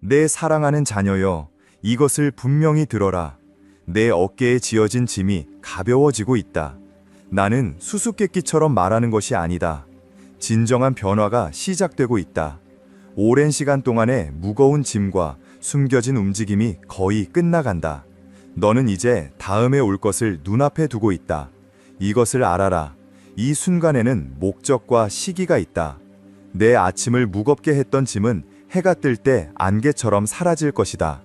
내 사랑하는 자녀여, 이것을 분명히 들어라. 내 어깨에 지어진 짐이 가벼워지고 있다. 나는 수수께끼처럼 말하는 것이 아니다. 진정한 변화가 시작되고 있다. 오랜 시간 동안의 무거운 짐과 숨겨진 움직임이 거의 끝나간다. 너는 이제 다음에 올 것을 눈앞에 두고 있다. 이것을 알아라. 이 순간에는 목적과 시기가 있다. 내 아침을 무겁게 했던 짐은 해가 뜰 때 안개처럼 사라질 것이다.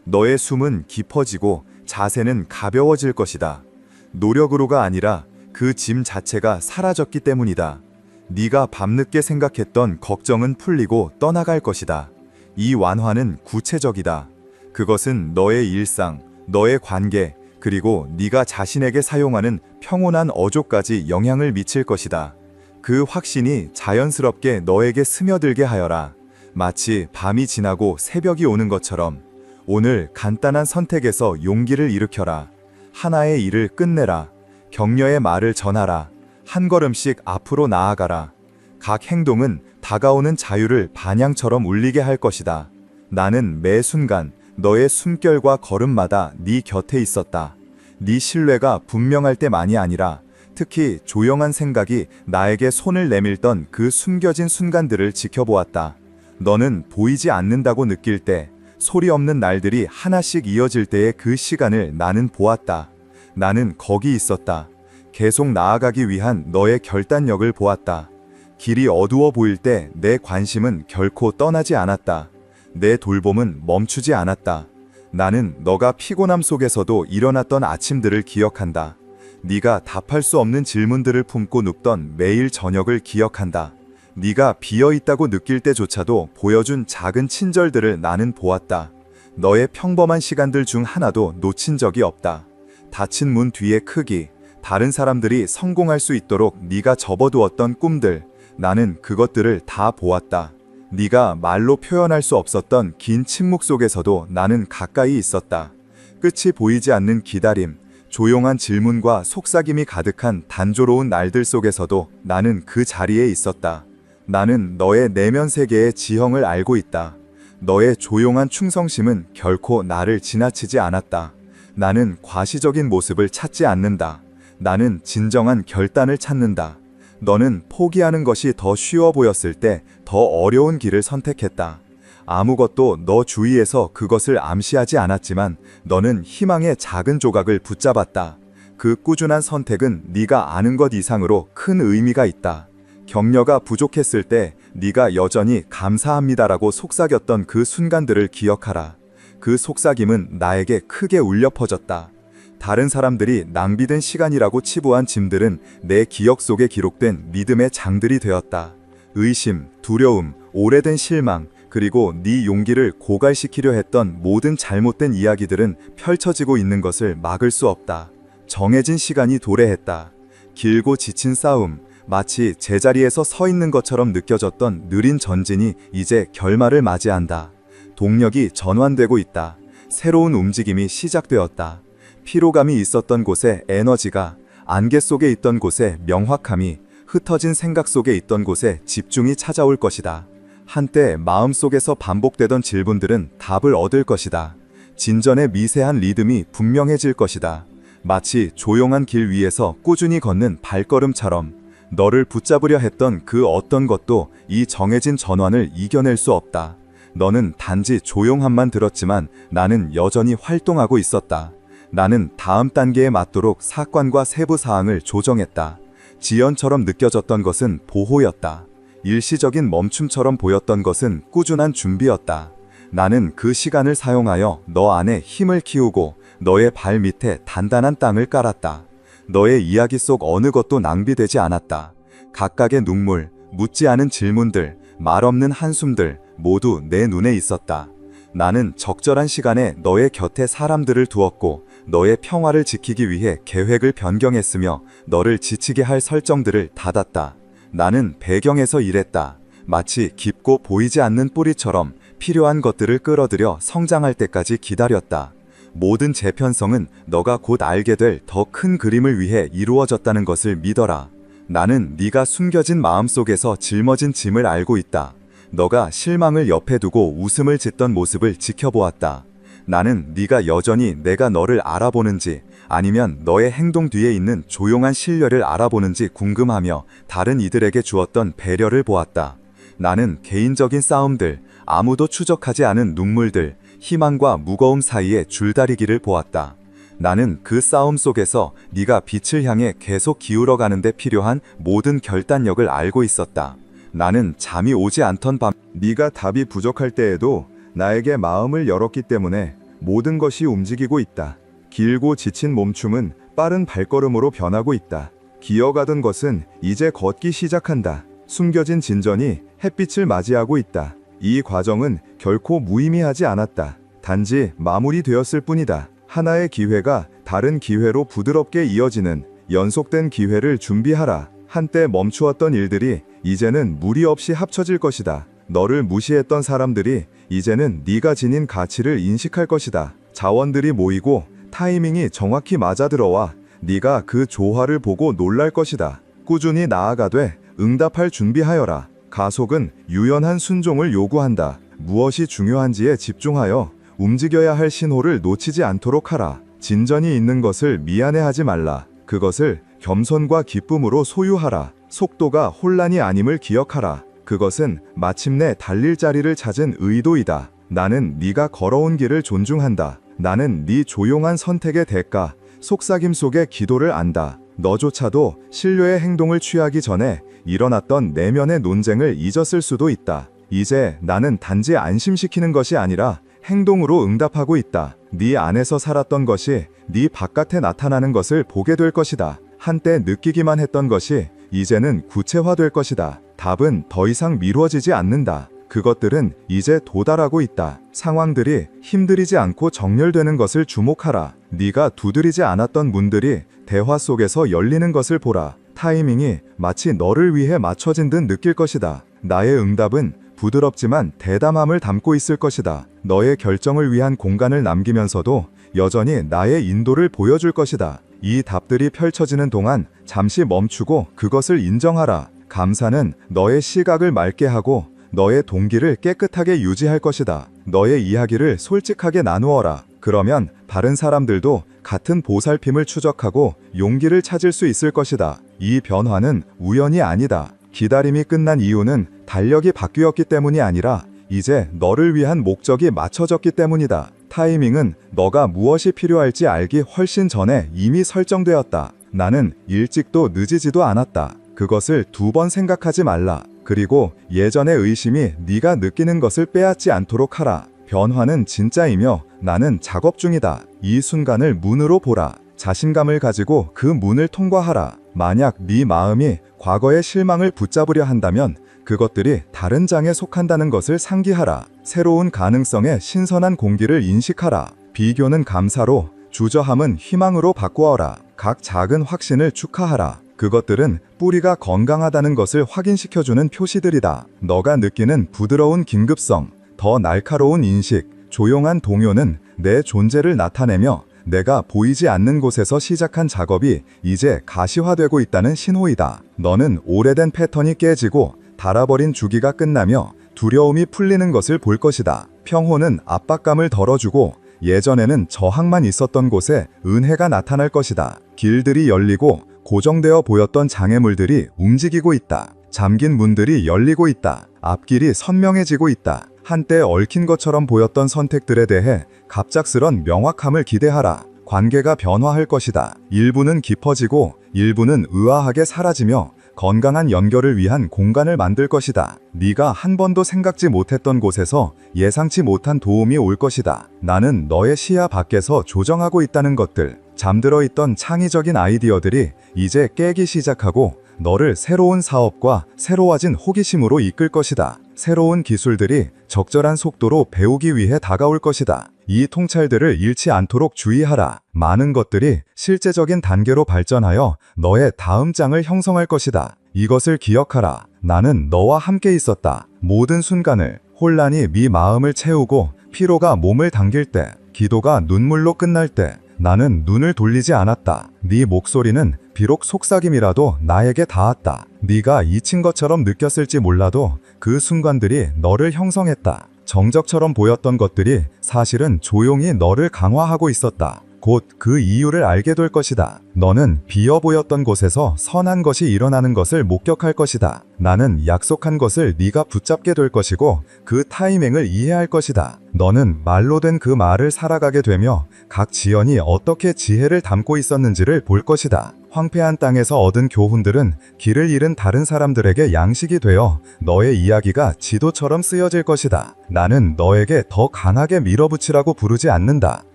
너의 숨은 깊어지고 자세는 가벼워질 것이다. 노력으로가 아니라 그 짐 자체가 사라졌기 때문이다. 네가 밤늦게 생각했던 걱정은 풀리고 떠나갈 것이다. 이 완화는 구체적이다. 그것은 너의 일상, 너의 관계, 그리고 네가 자신에게 사용하는 평온한 어조까지 영향을 미칠 것이다. 그 확신이 자연스럽게 너에게 스며들게 하여라. 마치 밤이 지나고 새벽이 오는 것처럼 오늘 간단한 선택에서 용기를 일으켜라. 하나의 일을 끝내라. 격려의 말을 전하라. 한 걸음씩 앞으로 나아가라. 각 행동은 다가오는 자유를 반향처럼 울리게 할 것이다. 나는 매 순간 너의 숨결과 걸음마다 네 곁에 있었다. 네 신뢰가 분명할 때만이 아니라 특히 조용한 생각이 나에게 손을 내밀던 그 숨겨진 순간들을 지켜보았다. 너는 보이지 않는다고 느낄 때, 소리 없는 날들이 하나씩 이어질 때의 그 시간을 나는 보았다. 나는 거기 있었다. 계속 나아가기 위한 너의 결단력을 보았다. 길이 어두워 보일 때 내 관심은 결코 떠나지 않았다. 내 돌봄은 멈추지 않았다. 나는 너가 피곤함 속에서도 일어났던 아침들을 기억한다. 네가 답할 수 없는 질문들을 품고 눕던 매일 저녁을 기억한다. 네가 비어있다고 느낄 때조차도 보여준 작은 친절들을 나는 보았다. 너의 평범한 시간들 중 하나도 놓친 적이 없다. 닫힌 문 뒤의 크기, 다른 사람들이 성공할 수 있도록 네가 접어두었던 꿈들, 나는 그것들을 다 보았다. 네가 말로 표현할 수 없었던 긴 침묵 속에서도 나는 가까이 있었다. 끝이 보이지 않는 기다림, 조용한 질문과 속삭임이 가득한 단조로운 날들 속에서도 나는 그 자리에 있었다. 나는 너의 내면 세계의 지형을 알고 있다. 너의 조용한 충성심은 결코 나를 지나치지 않았다. 나는 과시적인 모습을 찾지 않는다. 나는 진정한 결단을 찾는다. 너는 포기하는 것이 더 쉬워 보였을 때 더 어려운 길을 선택했다. 아무것도 너 주위에서 그것을 암시하지 않았지만 너는 희망의 작은 조각을 붙잡았다. 그 꾸준한 선택은 네가 아는 것 이상으로 큰 의미가 있다. 격려가 부족했을 때 네가 여전히 감사합니다라고 속삭였던 그 순간들을 기억하라. 그 속삭임은 나에게 크게 울려 퍼졌다. 다른 사람들이 낭비된 시간이라고 치부한 짐들은 내 기억 속에 기록된 믿음의 장들이 되었다. 의심, 두려움, 오래된 실망, 그리고 네 용기를 고갈시키려 했던 모든 잘못된 이야기들은 펼쳐지고 있는 것을 막을 수 없다. 정해진 시간이 도래했다. 길고 지친 싸움, 마치 제자리에서 서 있는 것처럼 느껴졌던 느린 전진이 이제 결말을 맞이한다. 동력이 전환되고 있다. 새로운 움직임이 시작되었다. 피로감이 있었던 곳에 에너지가, 안개 속에 있던 곳에 명확함이, 흩어진 생각 속에 있던 곳에 집중이 찾아올 것이다. 한때 마음속에서 반복되던 질문들은 답을 얻을 것이다. 진전의 미세한 리듬이 분명해질 것이다. 마치 조용한 길 위에서 꾸준히 걷는 발걸음처럼 너를 붙잡으려 했던 그 어떤 것도 이 정해진 전환을 이겨낼 수 없다. 너는 단지 조용함만 들었지만 나는 여전히 활동하고 있었다. 나는 다음 단계에 맞도록 사건과 세부 사항을 조정했다. 지연처럼 느껴졌던 것은 보호였다. 일시적인 멈춤처럼 보였던 것은 꾸준한 준비였다. 나는 그 시간을 사용하여 너 안에 힘을 키우고 너의 발 밑에 단단한 땅을 깔았다. 너의 이야기 속 어느 것도 낭비되지 않았다. 각각의 눈물, 묻지 않은 질문들, 말 없는 한숨들 모두 내 눈에 있었다. 나는 적절한 시간에 너의 곁에 사람들을 두었고 너의 평화를 지키기 위해 계획을 변경했으며 너를 지치게 할 설정들을 닫았다. 나는 배경에서 일했다. 마치 깊고 보이지 않는 뿌리처럼 필요한 것들을 끌어들여 성장할 때까지 기다렸다. 모든 재편성은 너가 곧 알게 될 더 큰 그림을 위해 이루어졌다는 것을 믿어라. 나는 네가 숨겨진 마음속에서 짊어진 짐을 알고 있다. 너가 실망을 옆에 두고 웃음을 짓던 모습을 지켜보았다. 나는 네가 여전히 내가 너를 알아보는지 아니면 너의 행동 뒤에 있는 조용한 신뢰를 알아보는지 궁금하며 다른 이들에게 주었던 배려를 보았다. 나는 개인적인 싸움들, 아무도 추적하지 않은 눈물들, 희망과 무거움 사이의 줄다리기를 보았다. 나는 그 싸움 속에서 네가 빛을 향해 계속 기울어가는 데 필요한 모든 결단력을 알고 있었다. 나는 잠이 오지 않던 밤, 네가 답이 부족할 때에도 나에게 마음을 열었기 때문에 모든 것이 움직이고 있다. 길고 지친 몸춤은 빠른 발걸음으로 변하고 있다. 기어가던 것은 이제 걷기 시작한다. 숨겨진 진전이 햇빛을 맞이하고 있다. 이 과정은 결코 무의미하지 않았다. 단지 마무리되었을 뿐이다. 하나의 기회가 다른 기회로 부드럽게 이어지는 연속된 기회를 준비하라. 한때 멈추었던 일들이 이제는 무리 없이 합쳐질 것이다. 너를 무시했던 사람들이 이제는 네가 지닌 가치를 인식할 것이다. 자원들이 모이고 타이밍이 정확히 맞아들어와 네가 그 조화를 보고 놀랄 것이다. 꾸준히 나아가되 응답할 준비하여라. 가속은 유연한 순종을 요구한다. 무엇이 중요한지에 집중하여 움직여야 할 신호를 놓치지 않도록 하라. 진전이 있는 것을 미안해하지 말라. 그것을 겸손과 기쁨으로 소유하라. 속도가 혼란이 아님을 기억하라. 그것은 마침내 달릴 자리를 찾은 의도이다. 나는 네가 걸어온 길을 존중한다. 나는 네 조용한 선택의 대가, 속삭임 속의 기도를 안다. 너조차도 신뢰의 행동을 취하기 전에 일어났던 내면의 논쟁을 잊었을 수도 있다. 이제 나는 단지 안심시키는 것이 아니라 행동으로 응답하고 있다. 네 안에서 살았던 것이 네 바깥에 나타나는 것을 보게 될 것이다. 한때 느끼기만 했던 것이 이제는 구체화될 것이다. 답은 더 이상 미뤄지지 않는다. 그것들은 이제 도달하고 있다. 상황들이 힘들이지 않고 정렬되는 것을 주목하라. 네가 두드리지 않았던 문들이 대화 속에서 열리는 것을 보라. 타이밍이 마치 너를 위해 맞춰진 듯 느낄 것이다. 나의 응답은 부드럽지만 대담함을 담고 있을 것이다. 너의 결정을 위한 공간을 남기면서도 여전히 나의 인도를 보여줄 것이다. 이 답들이 펼쳐지는 동안 잠시 멈추고 그것을 인정하라. 감사는 너의 시각을 맑게 하고 너의 동기를 깨끗하게 유지할 것이다. 너의 이야기를 솔직하게 나누어라. 그러면 다른 사람들도 같은 보살핌을 추적하고 용기를 찾을 수 있을 것이다. 이 변화는 우연이 아니다. 기다림이 끝난 이유는 달력이 바뀌었기 때문이 아니라 이제 너를 위한 목적이 맞춰졌기 때문이다. 타이밍은 너가 무엇이 필요할지 알기 훨씬 전에 이미 설정되었다. 나는 일찍도 늦이지도 않았다. 그것을 두 번 생각하지 말라. 그리고 예전의 의심이 네가 느끼는 것을 빼앗지 않도록 하라. 변화는 진짜이며 나는 작업 중이다. 이 순간을 문으로 보라. 자신감을 가지고 그 문을 통과하라. 만약 네 마음이 과거의 실망을 붙잡으려 한다면 그것들이 다른 장에 속한다는 것을 상기하라. 새로운 가능성의 신선한 공기를 인식하라. 비교는 감사로, 주저함은 희망으로 바꾸어라. 각 작은 확신을 축하하라. 그것들은 뿌리가 건강하다는 것을 확인시켜주는 표시들이다. 너가 느끼는 부드러운 긴급성, 더 날카로운 인식, 조용한 동요는 내 존재를 나타내며 내가 보이지 않는 곳에서 시작한 작업이 이제 가시화되고 있다는 신호이다. 너는 오래된 패턴이 깨지고 닳아버린 주기가 끝나며 두려움이 풀리는 것을 볼 것이다. 평호는 압박감을 덜어주고 예전에는 저항만 있었던 곳에 은혜가 나타날 것이다. 길들이 열리고 고정되어 보였던 장애물들이 움직이고 있다. 잠긴 문들이 열리고 있다. 앞길이 선명해지고 있다. 한때 얽힌 것처럼 보였던 선택들에 대해 갑작스런 명확함을 기대하라. 관계가 변화할 것이다. 일부는 깊어지고 일부는 의아하게 사라지며 건강한 연결을 위한 공간을 만들 것이다. 네가 한 번도 생각지 못했던 곳에서 예상치 못한 도움이 올 것이다. 나는 너의 시야 밖에서 조정하고 있다는 것들, 잠들어 있던 창의적인 아이디어들이 이제 깨기 시작하고 너를 새로운 사업과 새로워진 호기심으로 이끌 것이다. 새로운 기술들이 적절한 속도로 배우기 위해 다가올 것이다. 이 통찰들을 잃지 않도록 주의하라. 많은 것들이 실제적인 단계로 발전하여 너의 다음 장을 형성할 것이다. 이것을 기억하라. 나는 너와 함께 있었다. 모든 순간을. 혼란이 네 마음을 채우고 피로가 몸을 당길 때, 기도가 눈물로 끝날 때, 나는 눈을 돌리지 않았다. 네 목소리는 비록 속삭임이라도 나에게 닿았다. 네가 잊힌 것처럼 느꼈을지 몰라도 그 순간들이 너를 형성했다. 정적처럼 보였던 것들이 사실은 조용히 너를 강화하고 있었다. 곧 그 이유를 알게 될 것이다. 너는 비어 보였던 곳에서 선한 것이 일어나는 것을 목격할 것이다. 나는 약속한 것을 네가 붙잡게 될 것이고 그 타이밍을 이해할 것이다. 너는 말로 된 그 말을 살아가게 되며 각 지연이 어떻게 지혜를 담고 있었는지를 볼 것이다. 황폐한 땅에서 얻은 교훈들은 길을 잃은 다른 사람들에게 양식이 되어 너의 이야기가 지도처럼 쓰여질 것이다. 나는 너에게 더 강하게 밀어붙이라고 부르지 않는다.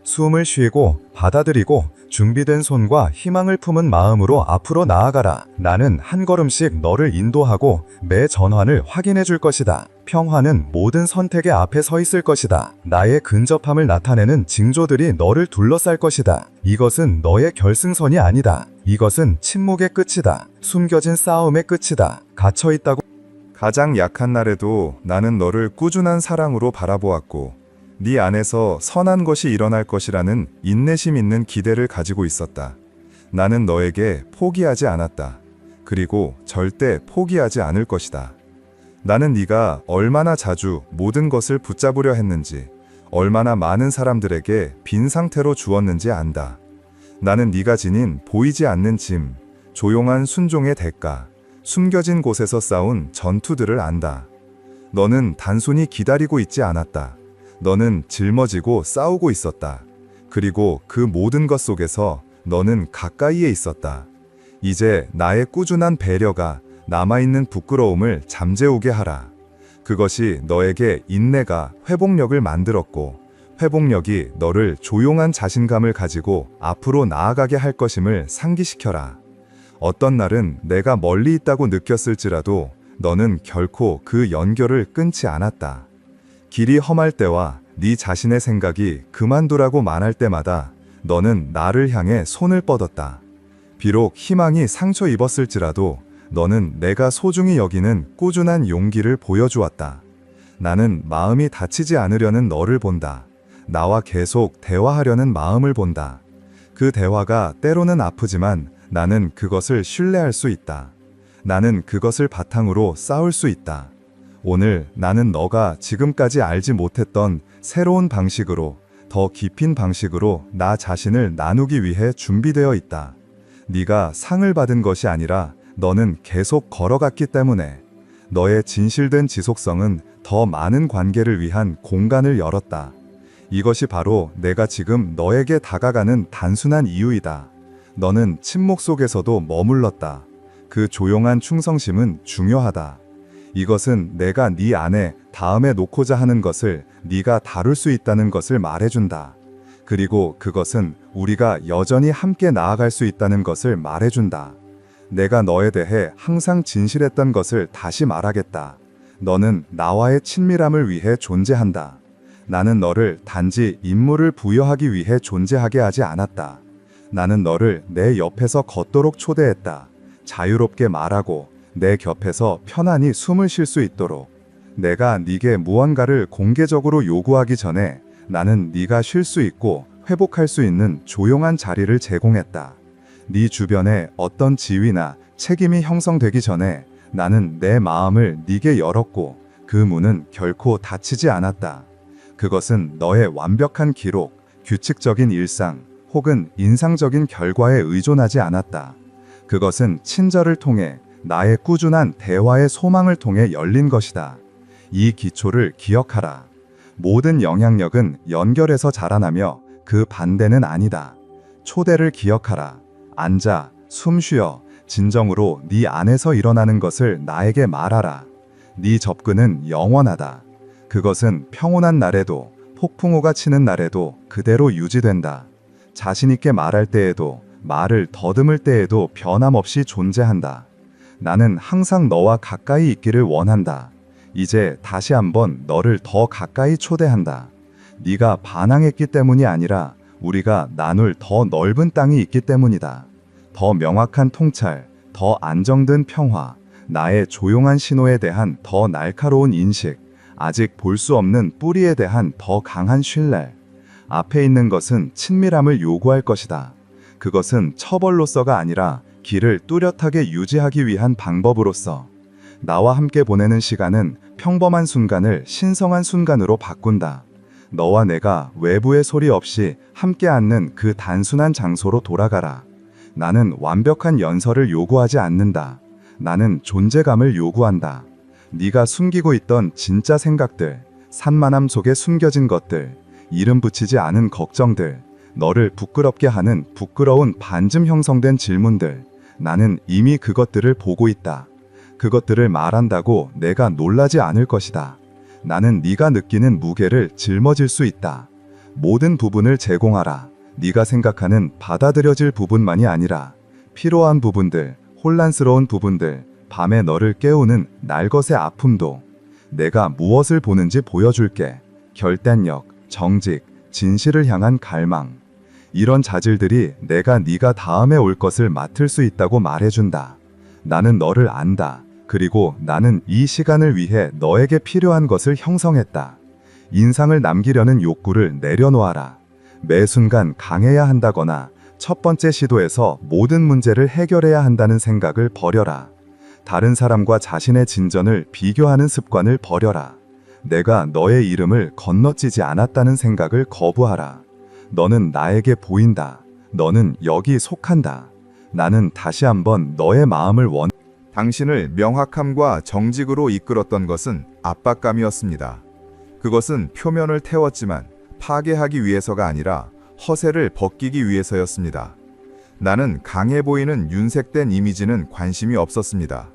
숨을 쉬고 받아들이고 준비된 손과 희망을 품은 마음으로 앞으로 나아가라. 나는 한 걸음씩 너를 인도하고 매 전환을 확인해 줄 것이다. 평화는 모든 선택의 앞에 서 있을 것이다. 나의 근접함을 나타내는 징조들이 너를 둘러쌀 것이다. 이것은 너의 결승선이 아니다. 이것은 침묵의 끝이다. 숨겨진 싸움의 끝이다. 갇혀있다고. 가장 약한 날에도 나는 너를 꾸준한 사랑으로 바라보았고 네 안에서 선한 것이 일어날 것이라는 인내심 있는 기대를 가지고 있었다. 나는 너에게 포기하지 않았다. 그리고 절대 포기하지 않을 것이다. 나는 네가 얼마나 자주 모든 것을 붙잡으려 했는지, 얼마나 많은 사람들에게 빈 상태로 주었는지 안다. 나는 네가 지닌 보이지 않는 짐, 조용한 순종의 대가, 숨겨진 곳에서 싸운 전투들을 안다. 너는 단순히 기다리고 있지 않았다. 너는 짊어지고 싸우고 있었다. 그리고 그 모든 것 속에서 너는 가까이에 있었다. 이제 나의 꾸준한 배려가 남아있는 부끄러움을 잠재우게 하라. 그것이 너에게 인내가 회복력을 만들었고 회복력이 너를 조용한 자신감을 가지고 앞으로 나아가게 할 것임을 상기시켜라. 어떤 날은 내가 멀리 있다고 느꼈을지라도 너는 결코 그 연결을 끊지 않았다. 길이 험할 때와 네 자신의 생각이 그만두라고 말할 때마다 너는 나를 향해 손을 뻗었다. 비록 희망이 상처 입었을지라도 너는 내가 소중히 여기는 꾸준한 용기를 보여주었다. 나는 마음이 다치지 않으려는 너를 본다. 나와 계속 대화하려는 마음을 본다. 그 대화가 때로는 아프지만 나는 그것을 신뢰할 수 있다. 나는 그것을 바탕으로 싸울 수 있다. 오늘 나는 너가 지금까지 알지 못했던 새로운 방식으로, 더 깊은 방식으로 나 자신을 나누기 위해 준비되어 있다. 네가 상을 받은 것이 아니라 너는 계속 걸어갔기 때문에 너의 진실된 지속성은 더 많은 관계를 위한 공간을 열었다. 이것이 바로 내가 지금 너에게 다가가는 단순한 이유이다. 너는 침묵 속에서도 머물렀다. 그 조용한 충성심은 중요하다. 이것은 내가 네 안에 다음에 놓고자 하는 것을 네가 다룰 수 있다는 것을 말해준다. 그리고 그것은 우리가 여전히 함께 나아갈 수 있다는 것을 말해준다. 내가 너에 대해 항상 진실했던 것을 다시 말하겠다. 너는 나와의 친밀함을 위해 존재한다. 나는 너를 단지 임무를 부여하기 위해 존재하게 하지 않았다. 나는 너를 내 옆에서 걷도록 초대했다. 자유롭게 말하고 내 곁에서 편안히 숨을 쉴 수 있도록. 내가 네게 무언가를 공개적으로 요구하기 전에 나는 네가 쉴 수 있고 회복할 수 있는 조용한 자리를 제공했다. 네 주변에 어떤 지위나 책임이 형성되기 전에 나는 내 마음을 네게 열었고 그 문은 결코 닫히지 않았다. 그것은 너의 완벽한 기록, 규칙적인 일상, 혹은 인상적인 결과에 의존하지 않았다. 그것은 친절을 통해 나의 꾸준한 대화의 소망을 통해 열린 것이다. 이 기초를 기억하라. 모든 영향력은 연결해서 자라나며 그 반대는 아니다. 초대를 기억하라. 앉아, 숨 쉬어, 진정으로 네 안에서 일어나는 것을 나에게 말하라. 네 접근은 영원하다. 그것은 평온한 날에도, 폭풍우가 치는 날에도 그대로 유지된다. 자신있게 말할 때에도, 말을 더듬을 때에도 변함없이 존재한다. 나는 항상 너와 가까이 있기를 원한다. 이제 다시 한번 너를 더 가까이 초대한다. 네가 반항했기 때문이 아니라 우리가 나눌 더 넓은 땅이 있기 때문이다. 더 명확한 통찰, 더 안정된 평화, 나의 조용한 신호에 대한 더 날카로운 인식, 아직 볼 수 없는 뿌리에 대한 더 강한 신뢰. 앞에 있는 것은 친밀함을 요구할 것이다. 그것은 처벌로서가 아니라 길을 뚜렷하게 유지하기 위한 방법으로서 나와 함께 보내는 시간은 평범한 순간을 신성한 순간으로 바꾼다. 너와 내가 외부의 소리 없이 함께 앉는 그 단순한 장소로 돌아가라. 나는 완벽한 연설을 요구하지 않는다. 나는 존재감을 요구한다. 네가 숨기고 있던 진짜 생각들, 산만함 속에 숨겨진 것들, 이름 붙이지 않은 걱정들, 너를 부끄럽게 하는 부끄러운 반쯤 형성된 질문들, 나는 이미 그것들을 보고 있다. 그것들을 말한다고 내가 놀라지 않을 것이다. 나는 네가 느끼는 무게를 짊어질 수 있다. 모든 부분을 제공하라. 네가 생각하는 받아들여질 부분만이 아니라 피로한 부분들, 혼란스러운 부분들, 밤에 너를 깨우는 날것의 아픔도 내가 무엇을 보는지 보여줄게. 결단력, 정직, 진실을 향한 갈망. 이런 자질들이 내가 네가 다음에 올 것을 맡을 수 있다고 말해준다. 나는 너를 안다. 그리고 나는 이 시간을 위해 너에게 필요한 것을 형성했다. 인상을 남기려는 욕구를 내려놓아라. 매 순간 강해야 한다거나 첫 번째 시도에서 모든 문제를 해결해야 한다는 생각을 버려라. 다른 사람과 자신의 진전을 비교하는 습관을 버려라. 내가 너의 이름을 건너뛰지 않았다는 생각을 거부하라. 너는 나에게 보인다. 너는 여기 속한다. 나는 다시 한번 너의 마음을 당신을 명확함과 정직으로 이끌었던 것은 압박감이었습니다. 그것은 표면을 태웠지만 파괴하기 위해서가 아니라 허세를 벗기기 위해서였습니다. 나는 강해 보이는 윤색된 이미지는 관심이 없었습니다.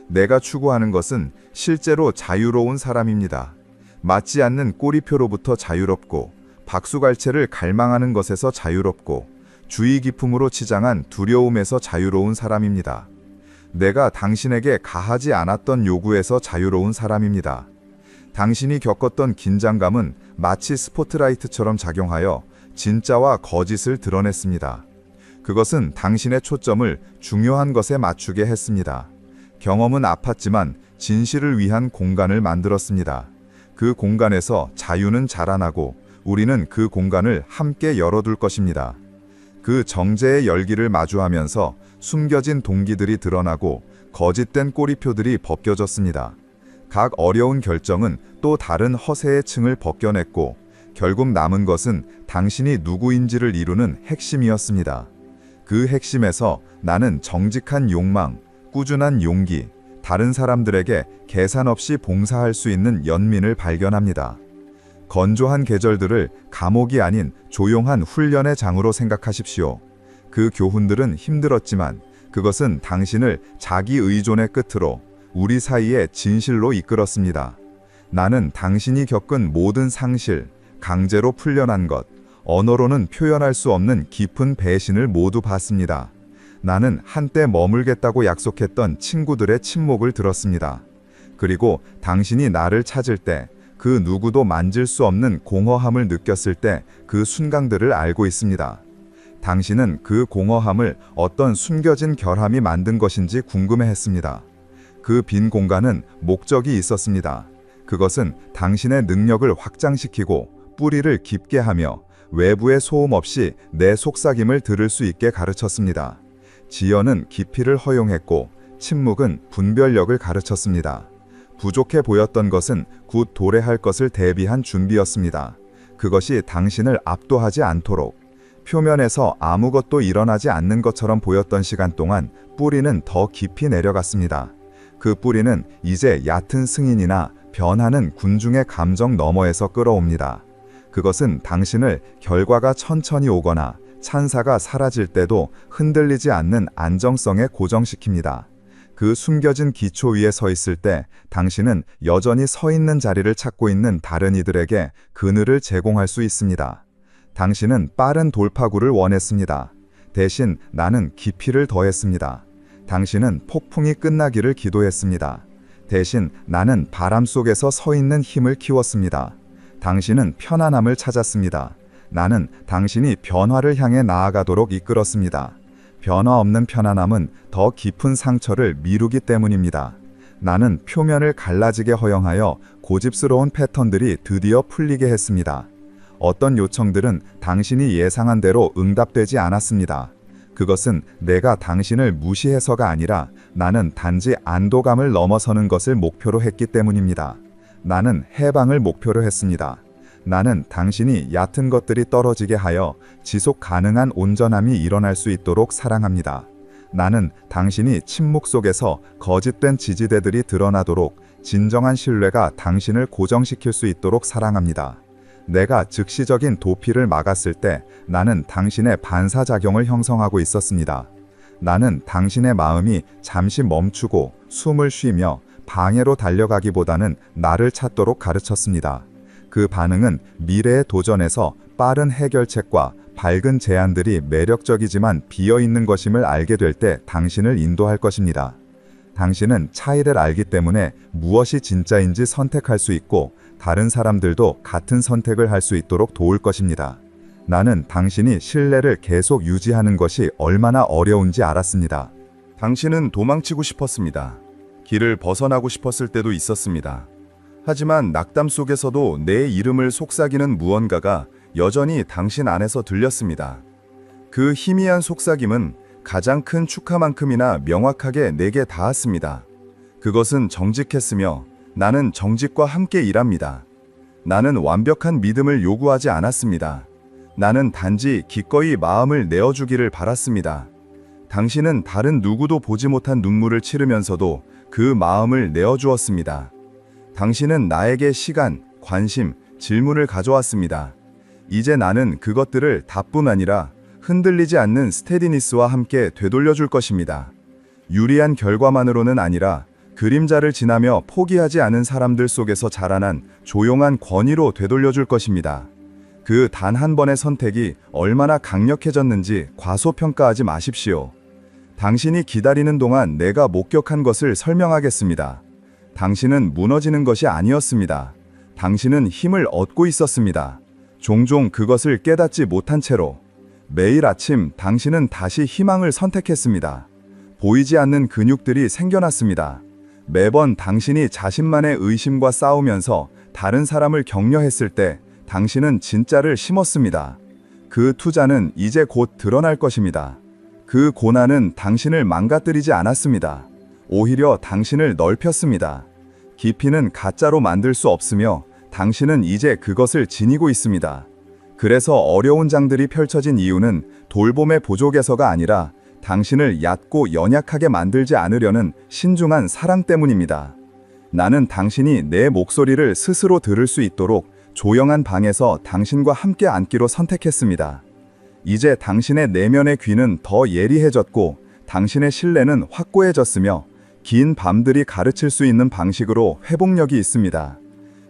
내가 추구하는 것은 실제로 자유로운 사람입니다. 맞지 않는 꼬리표로부터 자유롭고 박수갈채를 갈망하는 것에서 자유롭고 주의 깊음으로 치장한 두려움에서 자유로운 사람입니다. 내가 당신에게 가하지 않았던 요구에서 자유로운 사람입니다. 당신이 겪었던 긴장감은 마치 스포트라이트처럼 작용하여 진짜와 거짓을 드러냈습니다. 그것은 당신의 초점을 중요한 것에 맞추게 했습니다. 경험은 아팠지만 진실을 위한 공간을 만들었습니다. 그 공간에서 자유는 자라나고 우리는 그 공간을 함께 열어둘 것입니다. 그 정제의 열기를 마주하면서 숨겨진 동기들이 드러나고 거짓된 꼬리표들이 벗겨졌습니다. 각 어려운 결정은 또 다른 허세의 층을 벗겨냈고 결국 남은 것은 당신이 누구인지를 이루는 핵심이었습니다. 그 핵심에서 나는 정직한 욕망, 꾸준한 용기, 다른 사람들에게 계산 없이 봉사할 수 있는 연민을 발견합니다. 건조한 계절들을 감옥이 아닌 조용한 훈련의 장으로 생각하십시오. 그 교훈들은 힘들었지만 그것은 당신을 자기 의존의 끝으로 우리 사이의 진실로 이끌었습니다. 나는 당신이 겪은 모든 상실, 강제로 풀려난 것, 언어로는 표현할 수 없는 깊은 배신을 모두 봤습니다. 나는 한때 머물겠다고 약속했던 친구들의 침묵을 들었습니다. 그리고 당신이 나를 찾을 때, 그 누구도 만질 수 없는 공허함을 느꼈을 때 그 순간들을 알고 있습니다. 당신은 그 공허함을 어떤 숨겨진 결함이 만든 것인지 궁금해했습니다. 그 빈 공간은 목적이 있었습니다. 그것은 당신의 능력을 확장시키고 뿌리를 깊게 하며 외부의 소음 없이 내 속삭임을 들을 수 있게 가르쳤습니다. 지연은 깊이를 허용했고 침묵은 분별력을 가르쳤습니다. 부족해 보였던 것은 곧 도래할 것을 대비한 준비였습니다. 그것이 당신을 압도하지 않도록 표면에서 아무것도 일어나지 않는 것처럼 보였던 시간 동안 뿌리는 더 깊이 내려갔습니다. 그 뿌리는 이제 얕은 승인이나 변하는 군중의 감정 너머에서 끌어옵니다. 그것은 당신을 결과가 천천히 오거나 찬사가 사라질 때도 흔들리지 않는 안정성에 고정시킵니다. 그 숨겨진 기초 위에 서 있을 때 당신은 여전히 서 있는 자리를 찾고 있는 다른 이들에게 그늘을 제공할 수 있습니다. 당신은 빠른 돌파구를 원했습니다. 대신 나는 깊이를 더했습니다. 당신은 폭풍이 끝나기를 기도했습니다. 대신 나는 바람 속에서 서 있는 힘을 키웠습니다. 당신은 편안함을 찾았습니다. 나는 당신이 변화를 향해 나아가도록 이끌었습니다. 변화 없는 편안함은 더 깊은 상처를 미루기 때문입니다. 나는 표면을 갈라지게 허용하여 고집스러운 패턴들이 드디어 풀리게 했습니다. 어떤 요청들은 당신이 예상한 대로 응답되지 않았습니다. 그것은 내가 당신을 무시해서가 아니라 나는 단지 안도감을 넘어서는 것을 목표로 했기 때문입니다. 나는 해방을 목표로 했습니다. 나는 당신이 얕은 것들이 떨어지게 하여 지속 가능한 온전함이 일어날 수 있도록 사랑합니다. 나는 당신이 침묵 속에서 거짓된 지지대들이 드러나도록 진정한 신뢰가 당신을 고정시킬 수 있도록 사랑합니다. 내가 즉시적인 도피를 막았을 때 나는 당신의 반사작용을 형성하고 있었습니다. 나는 당신의 마음이 잠시 멈추고 숨을 쉬며 방해로 달려가기보다는 나를 찾도록 가르쳤습니다. 그 반응은 미래의 도전에서 빠른 해결책과 밝은 제안들이 매력적이지만 비어있는 것임을 알게 될 때 당신을 인도할 것입니다. 당신은 차이를 알기 때문에 무엇이 진짜인지 선택할 수 있고 다른 사람들도 같은 선택을 할 수 있도록 도울 것입니다. 나는 당신이 신뢰를 계속 유지하는 것이 얼마나 어려운지 알았습니다. 당신은 도망치고 싶었습니다. 길을 벗어나고 싶었을 때도 있었습니다. 하지만 낙담 속에서도 내 이름을 속삭이는 무언가가 여전히 당신 안에서 들렸습니다. 그 희미한 속삭임은 가장 큰 축하만큼이나 명확하게 내게 닿았습니다. 그것은 정직했으며 나는 정직과 함께 일합니다. 나는 완벽한 믿음을 요구하지 않았습니다. 나는 단지 기꺼이 마음을 내어주기를 바랐습니다. 당신은 다른 누구도 보지 못한 눈물을 치르면서도 그 마음을 내어주었습니다. 당신은 나에게 시간, 관심, 질문을 가져왔습니다. 이제 나는 그것들을 다뿐 아니라 흔들리지 않는 스테디니스와 함께 되돌려줄 것입니다. 유리한 결과만으로는 아니라 그림자를 지나며 포기하지 않은 사람들 속에서 자라난 조용한 권위로 되돌려줄 것입니다. 그 단 한 번의 선택이 얼마나 강력해졌는지 과소평가하지 마십시오. 당신이 기다리는 동안 내가 목격한 것을 설명하겠습니다. 당신은 무너지는 것이 아니었습니다. 당신은 힘을 얻고 있었습니다. 종종 그것을 깨닫지 못한 채로 매일 아침 당신은 다시 희망을 선택했습니다. 보이지 않는 근육들이 생겨났습니다. 매번 당신이 자신만의 의심과 싸우면서 다른 사람을 격려했을 때 당신은 진짜를 심었습니다. 그 투자는 이제 곧 드러날 것입니다. 그 고난은 당신을 망가뜨리지 않았습니다. 오히려 당신을 넓혔습니다. 깊이는 가짜로 만들 수 없으며 당신은 이제 그것을 지니고 있습니다. 그래서 어려운 장들이 펼쳐진 이유는 돌봄의 부족에서가 아니라 당신을 얕고 연약하게 만들지 않으려는 신중한 사랑 때문입니다. 나는 당신이 내 목소리를 스스로 들을 수 있도록 조용한 방에서 당신과 함께 앉기로 선택했습니다. 이제 당신의 내면의 귀는 더 예리해졌고 당신의 신뢰는 확고해졌으며 긴 밤들이 가르칠 수 있는 방식으로 회복력이 있습니다.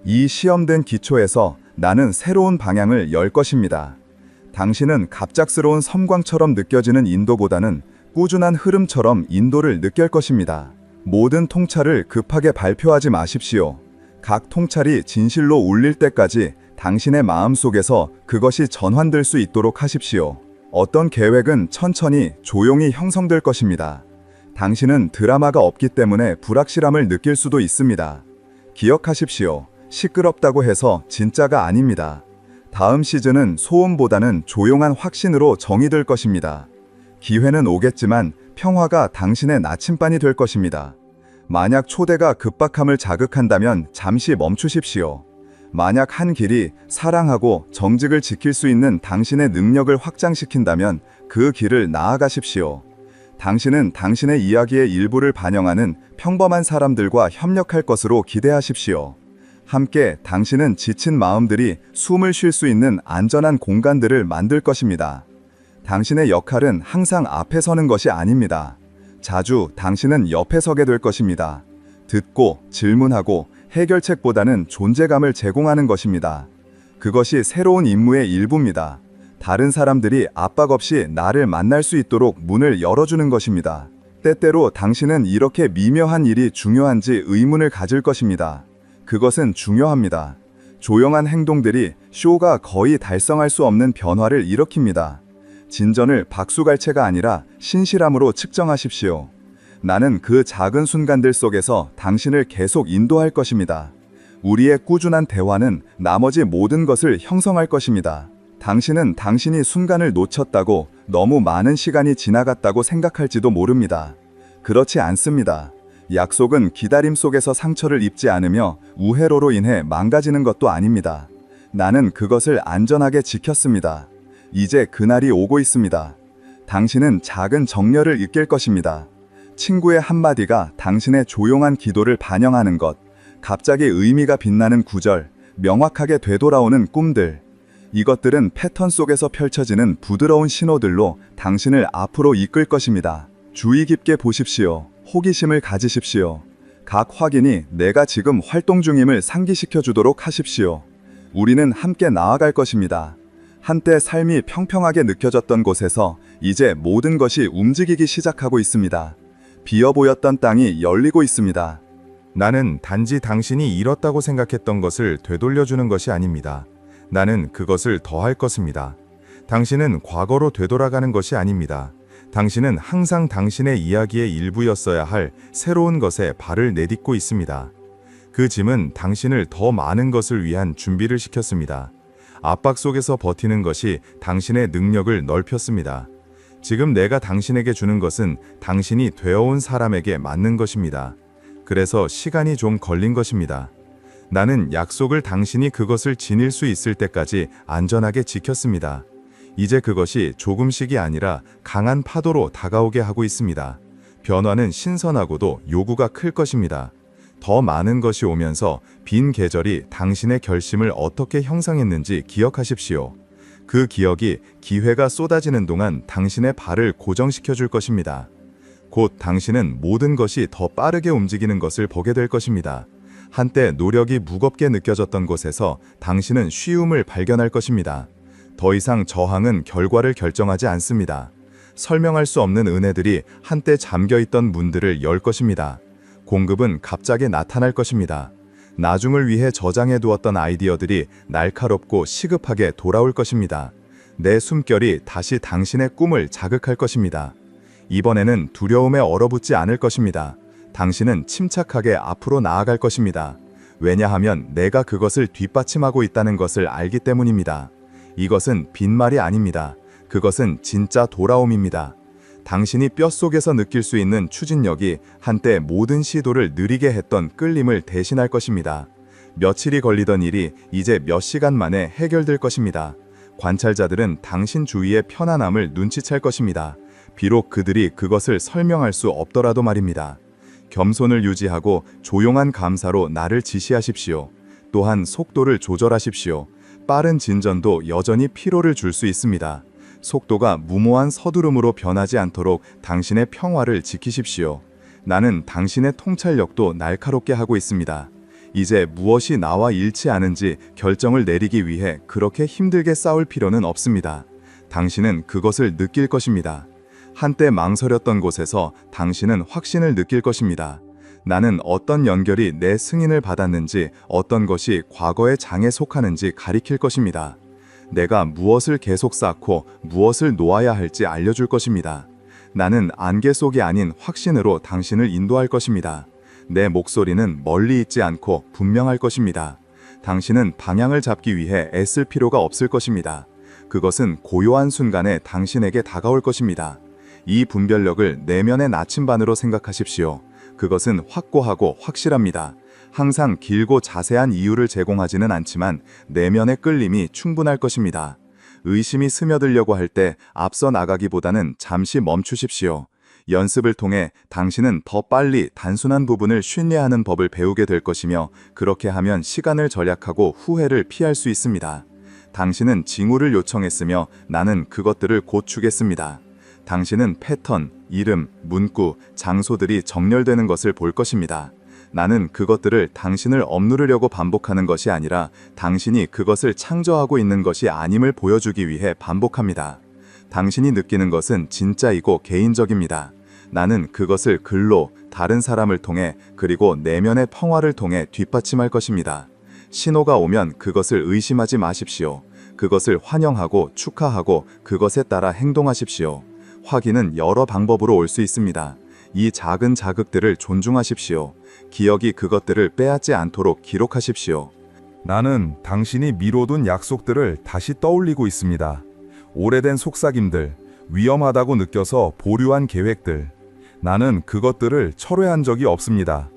이 시험된 기초에서 나는 새로운 방향을 열 것입니다. 당신은 갑작스러운 섬광처럼 느껴지는 인도보다는 꾸준한 흐름처럼 인도를 느낄 것입니다. 모든 통찰을 급하게 발표하지 마십시오. 각 통찰이 진실로 울릴 때까지 당신의 마음속에서 그것이 전환될 수 있도록 하십시오. 어떤 계획은 천천히 조용히 형성될 것입니다. 당신은 드라마가 없기 때문에 불확실함을 느낄 수도 있습니다. 기억하십시오. 시끄럽다고 해서 진짜가 아닙니다. 다음 시즌은 소음보다는 조용한 확신으로 정의될 것입니다. 기회는 오겠지만 평화가 당신의 나침반이 될 것입니다. 만약 초대가 급박함을 자극한다면 잠시 멈추십시오. 만약 한 길이 사랑하고 정직을 지킬 수 있는 당신의 능력을 확장시킨다면 그 길을 나아가십시오. 당신은 당신의 이야기의 일부를 반영하는 평범한 사람들과 협력할 것으로 기대하십시오. 함께 당신은 지친 마음들이 숨을 쉴 수 있는 안전한 공간들을 만들 것입니다. 당신의 역할은 항상 앞에 서는 것이 아닙니다. 자주 당신은 옆에 서게 될 것입니다. 듣고 질문하고 해결책보다는 존재감을 제공하는 것입니다. 그것이 새로운 임무의 일부입니다. 다른 사람들이 압박 없이 나를 만날 수 있도록 문을 열어주는 것입니다. 때때로 당신은 이렇게 미묘한 일이 중요한지 의문을 가질 것입니다. 그것은 중요합니다. 조용한 행동들이 쇼가 거의 달성할 수 없는 변화를 일으킵니다. 진전을 박수갈채가 아니라 신실함으로 측정하십시오. 나는 그 작은 순간들 속에서 당신을 계속 인도할 것입니다. 우리의 꾸준한 대화는 나머지 모든 것을 형성할 것입니다. 당신은 당신이 순간을 놓쳤다고, 너무 많은 시간이 지나갔다고 생각할지도 모릅니다. 그렇지 않습니다. 약속은 기다림 속에서 상처를 입지 않으며 우회로로 인해 망가지는 것도 아닙니다. 나는 그것을 안전하게 지켰습니다. 이제 그날이 오고 있습니다. 당신은 작은 정열을 이끌 것입니다. 친구의 한마디가 당신의 조용한 기도를 반영하는 것, 갑자기 의미가 빛나는 구절, 명확하게 되돌아오는 꿈들. 이것들은 패턴 속에서 펼쳐지는 부드러운 신호들로 당신을 앞으로 이끌 것입니다. 주의 깊게 보십시오. 호기심을 가지십시오. 각 확인이 내가 지금 활동 중임을 상기시켜 주도록 하십시오. 우리는 함께 나아갈 것입니다. 한때 삶이 평평하게 느껴졌던 곳에서 이제 모든 것이 움직이기 시작하고 있습니다. 비어 보였던 땅이 열리고 있습니다. 나는 단지 당신이 잃었다고 생각했던 것을 되돌려주는 것이 아닙니다. 나는 그것을 더할 것입니다. 당신은 과거로 되돌아가는 것이 아닙니다. 당신은 항상 당신의 이야기의 일부였어야 할 새로운 것에 발을 내딛고 있습니다. 그 짐은 당신을 더 많은 것을 위한 준비를 시켰습니다. 압박 속에서 버티는 것이 당신의 능력을 넓혔습니다. 지금 내가 당신에게 주는 것은 당신이 되어온 사람에게 맞는 것입니다. 그래서 시간이 좀 걸린 것입니다. 나는 약속을 당신이 그것을 지닐 수 있을 때까지 안전하게 지켰습니다. 이제 그것이 조금씩이 아니라 강한 파도로 다가오게 하고 있습니다. 변화는 신선하고도 요구가 클 것입니다. 더 많은 것이 오면서 빈 계절이 당신의 결심을 어떻게 형성했는지 기억하십시오. 그 기억이 기회가 쏟아지는 동안 당신의 발을 고정시켜 줄 것입니다. 곧 당신은 모든 것이 더 빠르게 움직이는 것을 보게 될 것입니다. 한때 노력이 무겁게 느껴졌던 곳에서 당신은 쉬움을 발견할 것입니다. 더 이상 저항은 결과를 결정하지 않습니다. 설명할 수 없는 은혜들이 한때 잠겨있던 문들을 열 것입니다. 공급은 갑자기 나타날 것입니다. 나중을 위해 저장해 두었던 아이디어들이 날카롭고 시급하게 돌아올 것입니다. 내 숨결이 다시 당신의 꿈을 자극할 것입니다. 이번에는 두려움에 얼어붙지 않을 것입니다. 당신은 침착하게 앞으로 나아갈 것입니다. 왜냐하면 내가 그것을 뒷받침하고 있다는 것을 알기 때문입니다. 이것은 빈말이 아닙니다. 그것은 진짜 돌아옴입니다. 당신이 뼛속에서 느낄 수 있는 추진력이 한때 모든 시도를 느리게 했던 끌림을 대신할 것입니다. 며칠이 걸리던 일이 이제 몇 시간 만에 해결될 것입니다. 관찰자들은 당신 주위의 편안함을 눈치챌 것입니다. 비록 그들이 그것을 설명할 수 없더라도 말입니다. 겸손을 유지하고 조용한 감사로 나를 지시하십시오. 또한 속도를 조절하십시오. 빠른 진전도 여전히 피로를 줄 수 있습니다. 속도가 무모한 서두름으로 변하지 않도록 당신의 평화를 지키십시오. 나는 당신의 통찰력도 날카롭게 하고 있습니다. 이제 무엇이 나와 잃지 않은지 결정을 내리기 위해 그렇게 힘들게 싸울 필요는 없습니다. 당신은 그것을 느낄 것입니다. 한때 망설였던 곳에서 당신은 확신을 느낄 것입니다. 나는 어떤 연결이 내 승인을 받았는지, 어떤 것이 과거의 장에 속하는지 가리킬 것입니다. 내가 무엇을 계속 쌓고 무엇을 놓아야 할지 알려줄 것입니다. 나는 안개 속이 아닌 확신으로 당신을 인도할 것입니다. 내 목소리는 멀리 있지 않고 분명할 것입니다. 당신은 방향을 잡기 위해 애쓸 필요가 없을 것입니다. 그것은 고요한 순간에 당신에게 다가올 것입니다. 이 분별력을 내면의 나침반으로 생각하십시오. 그것은 확고하고 확실합니다. 항상 길고 자세한 이유를 제공하지는 않지만 내면의 끌림이 충분할 것입니다. 의심이 스며들려고 할 때 앞서 나가기보다는 잠시 멈추십시오. 연습을 통해 당신은 더 빨리 단순한 부분을 신뢰하는 법을 배우게 될 것이며, 그렇게 하면 시간을 절약하고 후회를 피할 수 있습니다. 당신은 징후를 요청했으며 나는 그것들을 곧 주겠습니다. 당신은 패턴, 이름, 문구, 장소들이 정렬되는 것을 볼 것입니다. 나는 그것들을 당신을 억누르려고 반복하는 것이 아니라 당신이 그것을 창조하고 있는 것이 아님을 보여주기 위해 반복합니다. 당신이 느끼는 것은 진짜이고 개인적입니다. 나는 그것을 글로, 다른 사람을 통해, 그리고 내면의 평화를 통해 뒷받침할 것입니다. 신호가 오면 그것을 의심하지 마십시오. 그것을 환영하고 축하하고 그것에 따라 행동하십시오. 확인은 여러 방법으로 올 수 있습니다. 이 작은 자극들을 존중하십시오. 기억이 그것들을 빼앗지 않도록 기록하십시오. 나는 당신이 미뤄둔 약속들을 다시 떠올리고 있습니다. 오래된 속삭임들, 위험하다고 느껴서 보류한 계획들. 나는 그것들을 철회한 적이 없습니다.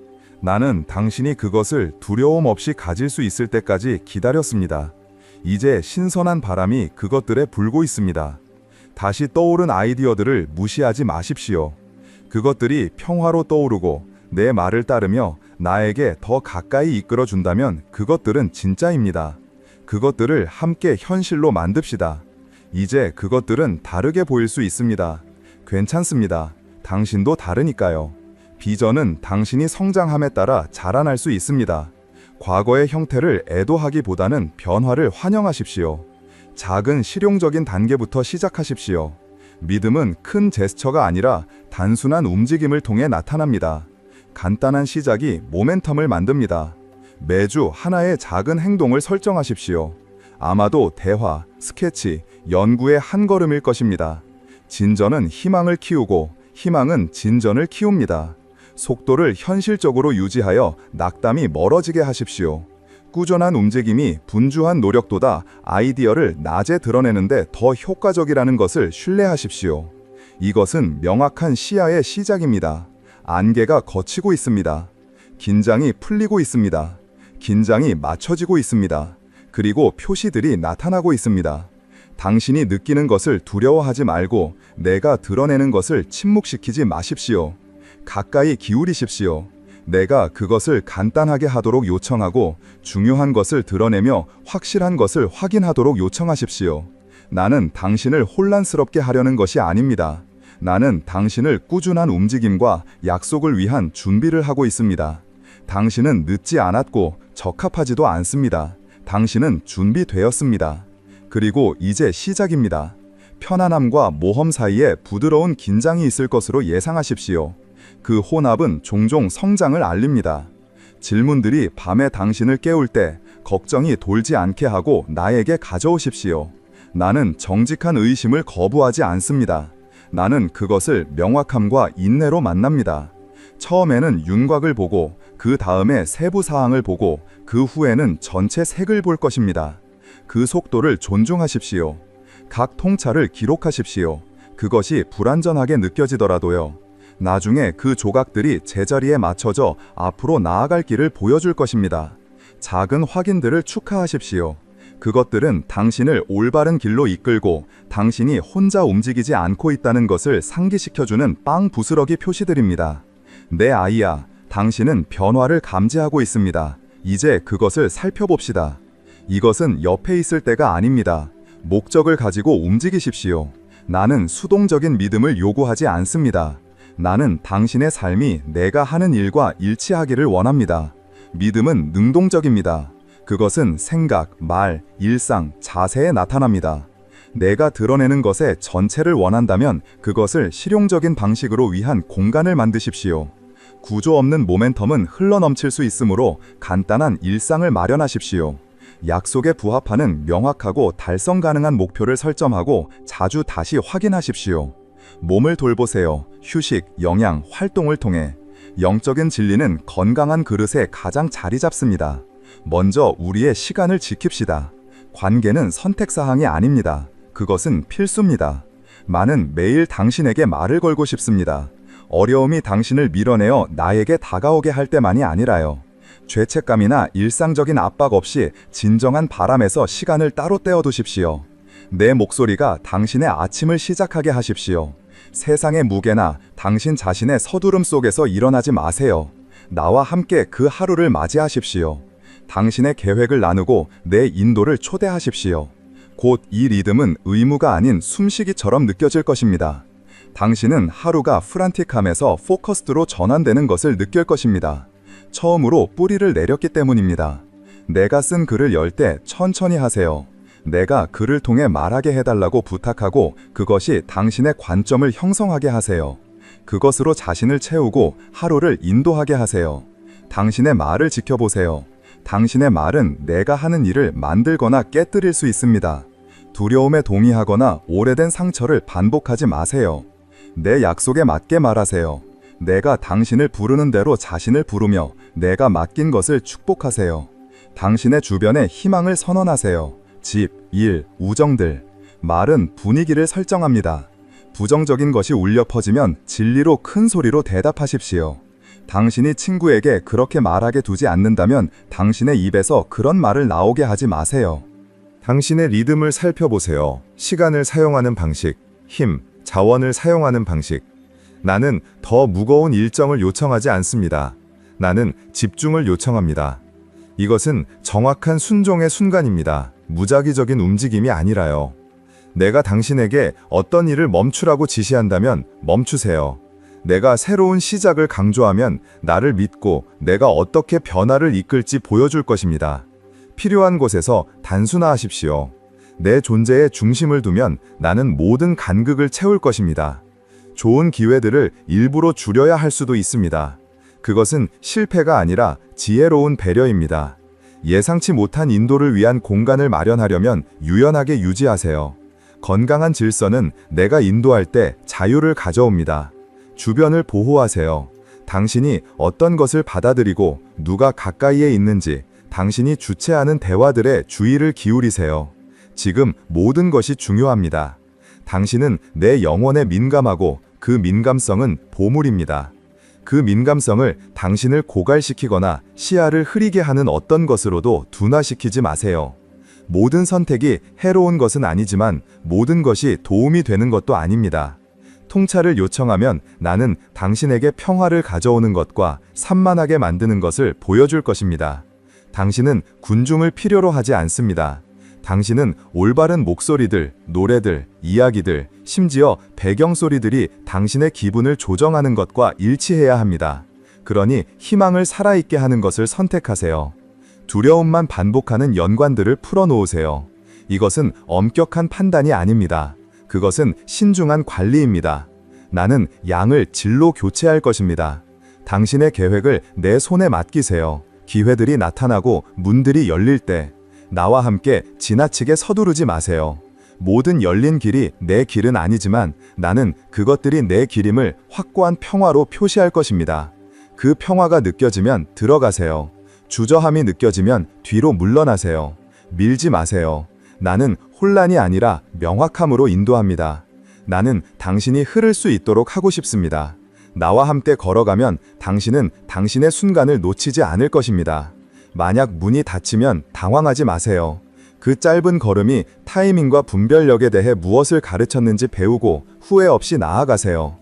나는 당신이 그것을 두려움 없이 가질 수 있을 때까지 기다렸습니다. 이제 신선한 바람이 그것들에 불고 있습니다. 다시 떠오른 아이디어들을 무시하지 마십시오. 그것들이 평화로 떠오르고 내 말을 따르며 나에게 더 가까이 이끌어준다면 그것들은 진짜입니다. 그것들을 함께 현실로 만듭시다. 이제 그것들은 다르게 보일 수 있습니다. 괜찮습니다. 당신도 다르니까요. 비전은 당신이 성장함에 따라 자라날 수 있습니다. 과거의 형태를 애도하기보다는 변화를 환영하십시오. 작은 실용적인 단계부터 시작하십시오. 믿음은 큰 제스처가 아니라 단순한 움직임을 통해 나타납니다. 간단한 시작이 모멘텀을 만듭니다. 매주 하나의 작은 행동을 설정하십시오. 아마도 대화, 스케치, 연구의 한 걸음일 것입니다. 진전은 희망을 키우고 희망은 진전을 키웁니다. 속도를 현실적으로 유지하여 낙담이 멀어지게 하십시오. 꾸준한 움직임이 분주한 노력보다 아이디어를 낮에 드러내는데 더 효과적이라는 것을 신뢰하십시오. 이것은 명확한 시야의 시작입니다. 안개가 걷히고 있습니다. 긴장이 풀리고 있습니다. 긴장이 맞춰지고 있습니다. 그리고 표시들이 나타나고 있습니다. 당신이 느끼는 것을 두려워하지 말고 내가 드러내는 것을 침묵시키지 마십시오. 가까이 기울이십시오. 내가 그것을 간단하게 하도록 요청하고 중요한 것을 드러내며 확실한 것을 확인하도록 요청하십시오. 나는 당신을 혼란스럽게 하려는 것이 아닙니다. 나는 당신을 꾸준한 움직임과 약속을 위한 준비를 하고 있습니다. 당신은 늦지 않았고 적합하지도 않습니다. 당신은 준비되었습니다. 그리고 이제 시작입니다. 편안함과 모험 사이에 부드러운 긴장이 있을 것으로 예상하십시오. 그 혼합은 종종 성장을 알립니다. 질문들이 밤에 당신을 깨울 때 걱정이 돌지 않게 하고 나에게 가져오십시오. 나는 정직한 의심을 거부하지 않습니다. 나는 그것을 명확함과 인내로 만납니다. 처음에는 윤곽을 보고 그 다음에 세부 사항을 보고 그 후에는 전체 색을 볼 것입니다. 그 속도를 존중하십시오. 각 통찰을 기록하십시오. 그것이 불완전하게 느껴지더라도요. 나중에 그 조각들이 제자리에 맞춰져 앞으로 나아갈 길을 보여줄 것입니다. 작은 확인들을 축하하십시오. 그것들은 당신을 올바른 길로 이끌고 당신이 혼자 움직이지 않고 있다는 것을 상기시켜주는 빵 부스러기 표시들입니다. 내 아이야, 당신은 변화를 감지하고 있습니다. 이제 그것을 살펴봅시다. 이것은 옆에 있을 때가 아닙니다. 목적을 가지고 움직이십시오. 나는 수동적인 믿음을 요구하지 않습니다. 나는 당신의 삶이 내가 하는 일과 일치하기를 원합니다. 믿음은 능동적입니다. 그것은 생각, 말, 일상, 자세에 나타납니다. 내가 드러내는 것의 전체를 원한다면 그것을 실용적인 방식으로 위한 공간을 만드십시오. 구조 없는 모멘텀은 흘러넘칠 수 있으므로 간단한 일상을 마련하십시오. 약속에 부합하는 명확하고 달성 가능한 목표를 설정하고 자주 다시 확인하십시오. 몸을 돌보세요. 휴식, 영양, 활동을 통해. 영적인 진리는 건강한 그릇에 가장 자리 잡습니다. 먼저 우리의 시간을 지킵시다. 관계는 선택사항이 아닙니다. 그것은 필수입니다. 나는 매일 당신에게 말을 걸고 싶습니다. 어려움이 당신을 밀어내어 나에게 다가오게 할 때만이 아니라요. 죄책감이나 일상적인 압박 없이 진정한 바람에서 시간을 따로 떼어두십시오. 내 목소리가 당신의 아침을 시작하게 하십시오. 세상의 무게나 당신 자신의 서두름 속에서 일어나지 마세요. 나와 함께 그 하루를 맞이하십시오. 당신의 계획을 나누고 내 인도를 초대하십시오. 곧 이 리듬은 의무가 아닌 숨쉬기처럼 느껴질 것입니다. 당신은 하루가 프란틱함에서 포커스드로 전환되는 것을 느낄 것입니다. 처음으로 뿌리를 내렸기 때문입니다. 내가 쓴 글을 열 때 천천히 하세요. 내가 글을 통해 말하게 해달라고 부탁하고 그것이 당신의 관점을 형성하게 하세요. 그것으로 자신을 채우고 하루를 인도하게 하세요. 당신의 말을 지켜보세요. 당신의 말은 내가 하는 일을 만들거나 깨뜨릴 수 있습니다. 두려움에 동의하거나 오래된 상처를 반복하지 마세요. 내 약속에 맞게 말하세요. 내가 당신을 부르는 대로 자신을 부르며 내가 맡긴 것을 축복하세요. 당신의 주변에 희망을 선언하세요. 집, 일, 우정들. 말은 분위기를 설정합니다. 부정적인 것이 울려 퍼지면 진리로 큰 소리로 대답하십시오. 당신이 친구에게 그렇게 말하게 두지 않는다면 당신의 입에서 그런 말을 나오게 하지 마세요. 당신의 리듬을 살펴보세요. 시간을 사용하는 방식, 힘, 자원을 사용하는 방식. 나는 더 무거운 일정을 요청하지 않습니다. 나는 집중을 요청합니다. 이것은 정확한 순종의 순간입니다. 무작위적인 움직임이 아니라요. 내가 당신에게 어떤 일을 멈추라고 지시한다면 멈추세요. 내가 새로운 시작을 강조하면 나를 믿고 내가 어떻게 변화를 이끌지 보여줄 것입니다. 필요한 곳에서 단순화하십시오. 내 존재에 중심을 두면 나는 모든 간극을 채울 것입니다. 좋은 기회들을 일부러 줄여야 할 수도 있습니다. 그것은 실패가 아니라 지혜로운 배려입니다. 예상치 못한 인도를 위한 공간을 마련하려면 유연하게 유지하세요. 건강한 질서는 내가 인도할 때 자유를 가져옵니다. 주변을 보호하세요. 당신이 어떤 것을 받아들이고 누가 가까이에 있는지 당신이 주체하는 대화들에 주의를 기울이세요. 지금 모든 것이 중요합니다. 당신은 내 영혼에 민감하고 그 민감성은 보물입니다. 그 민감성을 당신을 고갈시키거나 시야를 흐리게 하는 어떤 것으로도 둔화시키지 마세요. 모든 선택이 해로운 것은 아니지만 모든 것이 도움이 되는 것도 아닙니다. 통찰을 요청하면 나는 당신에게 평화를 가져오는 것과 산만하게 만드는 것을 보여줄 것입니다. 당신은 군중을 필요로 하지 않습니다. 당신은 올바른 목소리들, 노래들, 이야기들, 심지어 배경소리들이 당신의 기분을 조정하는 것과 일치해야 합니다. 그러니 희망을 살아있게 하는 것을 선택하세요. 두려움만 반복하는 연관들을 풀어놓으세요. 이것은 엄격한 판단이 아닙니다. 그것은 신중한 관리입니다. 나는 양을 질로 교체할 것입니다. 당신의 계획을 내 손에 맡기세요. 기회들이 나타나고 문들이 열릴 때 나와 함께 지나치게 서두르지 마세요. 모든 열린 길이 내 길은 아니지만 나는 그것들이 내 길임을 확고한 평화로 표시할 것입니다. 그 평화가 느껴지면 들어가세요. 주저함이 느껴지면 뒤로 물러나세요. 밀지 마세요. 나는 혼란이 아니라 명확함으로 인도합니다. 나는 당신이 흐를 수 있도록 하고 싶습니다. 나와 함께 걸어가면 당신은 당신의 순간을 놓치지 않을 것입니다. 만약 문이 닫히면 당황하지 마세요. 그 짧은 걸음이 타이밍과 분별력에 대해 무엇을 가르쳤는지 배우고 후회 없이 나아가세요.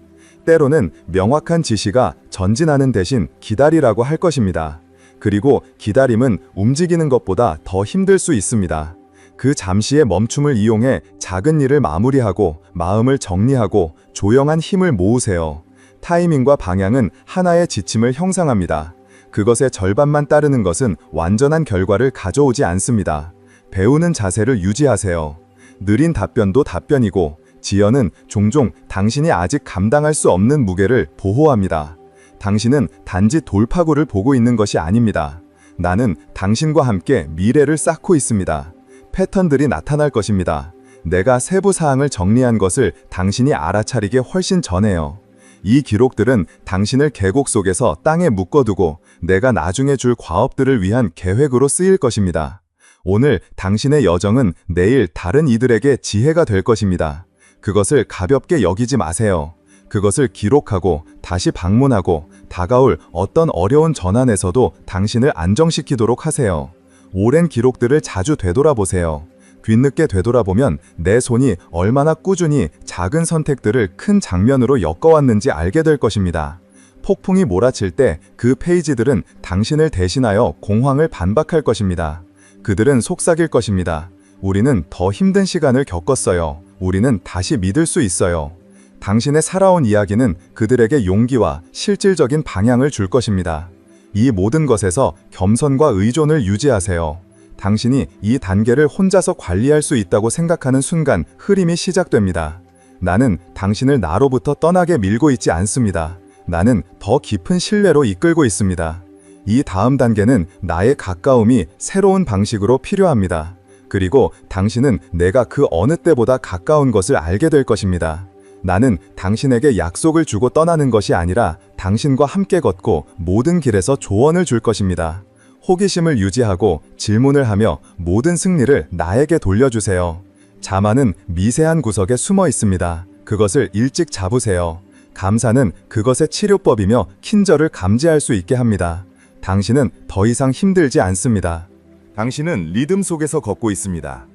때로는 명확한 지시가 전진하는 대신 기다리라고 할 것입니다. 그리고 기다림은 움직이는 것보다 더 힘들 수 있습니다. 그 잠시의 멈춤을 이용해 작은 일을 마무리하고 마음을 정리하고 조용한 힘을 모으세요. 타이밍과 방향은 하나의 지침을 형상합니다. 그것의 절반만 따르는 것은 완전한 결과를 가져오지 않습니다. 배우는 자세를 유지하세요. 느린 답변도 답변이고 지연은 종종 당신이 아직 감당할 수 없는 무게를 보호합니다. 당신은 단지 돌파구를 보고 있는 것이 아닙니다. 나는 당신과 함께 미래를 쌓고 있습니다. 패턴들이 나타날 것입니다. 내가 세부 사항을 정리한 것을 당신이 알아차리게 훨씬 전에요. 이 기록들은 당신을 계곡 속에서 땅에 묶어두고 내가 나중에 줄 과업들을 위한 계획으로 쓰일 것입니다. 오늘 당신의 여정은 내일 다른 이들에게 지혜가 될 것입니다. 그것을 가볍게 여기지 마세요. 그것을 기록하고 다시 방문하고 다가올 어떤 어려운 전환에서도 당신을 안정시키도록 하세요. 오랜 기록들을 자주 되돌아보세요. 뒤늦게 되돌아보면 내 손이 얼마나 꾸준히 작은 선택들을 큰 장면으로 엮어왔는지 알게 될 것입니다. 폭풍이 몰아칠 때 그 페이지들은 당신을 대신하여 공황을 반박할 것입니다. 그들은 속삭일 것입니다. 우리는 더 힘든 시간을 겪었어요. 우리는 다시 믿을 수 있어요. 당신의 살아온 이야기는 그들에게 용기와 실질적인 방향을 줄 것입니다. 이 모든 것에서 겸손과 의존을 유지하세요. 당신이 이 단계를 혼자서 관리할 수 있다고 생각하는 순간 흐림이 시작됩니다. 나는 당신을 나로부터 떠나게 밀고 있지 않습니다. 나는 더 깊은 신뢰로 이끌고 있습니다. 이 다음 단계는 나의 가까움이 새로운 방식으로 필요합니다. 그리고 당신은 내가 그 어느 때보다 가까운 것을 알게 될 것입니다. 나는 당신에게 약속을 주고 떠나는 것이 아니라 당신과 함께 걷고 모든 길에서 조언을 줄 것입니다. 호기심을 유지하고 질문을 하며 모든 승리를 나에게 돌려주세요. 자만은 미세한 구석에 숨어 있습니다. 그것을 일찍 잡으세요. 감사는 그것의 치료법이며 친절을 감지할 수 있게 합니다. 당신은 더 이상 힘들지 않습니다. 당신은 리듬 속에서 걷고 있습니다.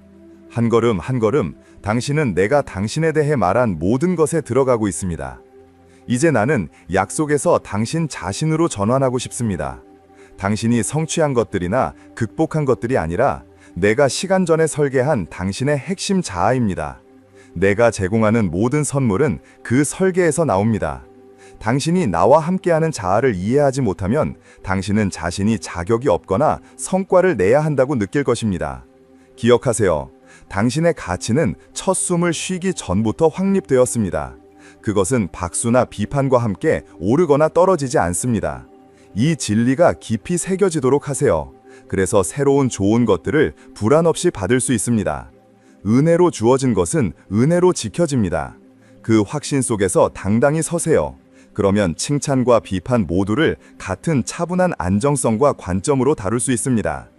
한 걸음 한 걸음 당신은 내가 당신에 대해 말한 모든 것에 들어가고 있습니다. 이제 나는 약속에서 당신 자신으로 전환하고 싶습니다. 당신이 성취한 것들이나 극복한 것들이 아니라 내가 시간 전에 설계한 당신의 핵심 자아입니다. 내가 제공하는 모든 선물은 그 설계에서 나옵니다. 당신이 나와 함께하는 자아를 이해하지 못하면 당신은 자신이 자격이 없거나 성과를 내야 한다고 느낄 것입니다. 기억하세요. 당신의 가치는 첫 숨을 쉬기 전부터 확립되었습니다. 그것은 박수나 비판과 함께 오르거나 떨어지지 않습니다. 이 진리가 깊이 새겨지도록 하세요. 그래서 새로운 좋은 것들을 불안 없이 받을 수 있습니다. 은혜로 주어진 것은 은혜로 지켜집니다. 그 확신 속에서 당당히 서세요. 그러면 칭찬과 비판 모두를 같은 차분한 안정성과 관점으로 다룰 수 있습니다.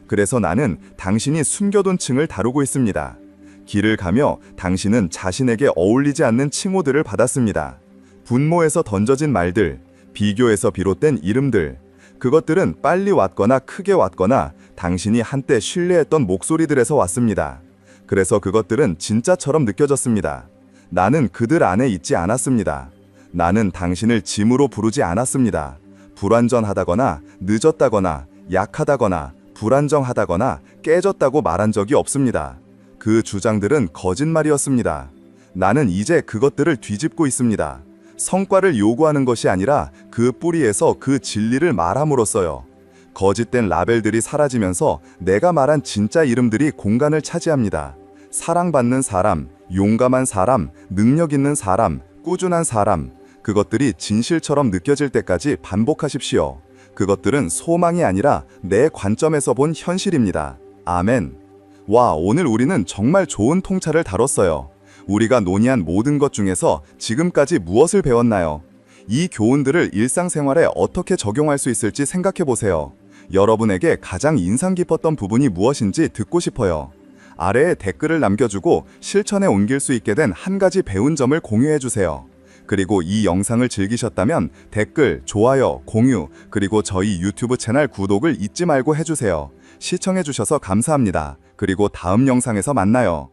그래서 나는 당신이 숨겨둔 층을 다루고 있습니다. 길을 가며 당신은 자신에게 어울리지 않는 칭호들을 받았습니다. 분모에서 던져진 말들, 비교에서 비롯된 이름들, 그것들은 빨리 왔거나 크게 왔거나 당신이 한때 신뢰했던 목소리들에서 왔습니다. 그래서 그것들은 진짜처럼 느껴졌습니다. 나는 그들 안에 있지 않았습니다. 나는 당신을 짐으로 부르지 않았습니다. 불완전하다거나 늦었다거나 약하다거나 불안정하다거나 깨졌다고 말한 적이 없습니다. 그 주장들은 거짓말이었습니다. 나는 이제 그것들을 뒤집고 있습니다. 성과를 요구하는 것이 아니라 그 뿌리에서 그 진리를 말함으로써요. 거짓된 라벨들이 사라지면서 내가 말한 진짜 이름들이 공간을 차지합니다. 사랑받는 사람, 용감한 사람, 능력 있는 사람, 꾸준한 사람, 그것들이 진실처럼 느껴질 때까지 반복하십시오. 그것들은 소망이 아니라 내 관점에서 본 현실입니다. 아멘. 와, 오늘 우리는 정말 좋은 통찰을 다뤘어요. 우리가 논의한 모든 것 중에서 지금까지 무엇을 배웠나요? 이 교훈들을 일상생활에 어떻게 적용할 수 있을지 생각해 보세요. 여러분에게 가장 인상 깊었던 부분이 무엇인지 듣고 싶어요. 아래에 댓글을 남겨주고 실천에 옮길 수 있게 된 한 가지 배운 점을 공유해 주세요. 그리고 이 영상을 즐기셨다면 댓글, 좋아요, 공유, 그리고 저희 유튜브 채널 구독을 잊지 말고 해주세요. 시청해주셔서 감사합니다. 그리고 다음 영상에서 만나요.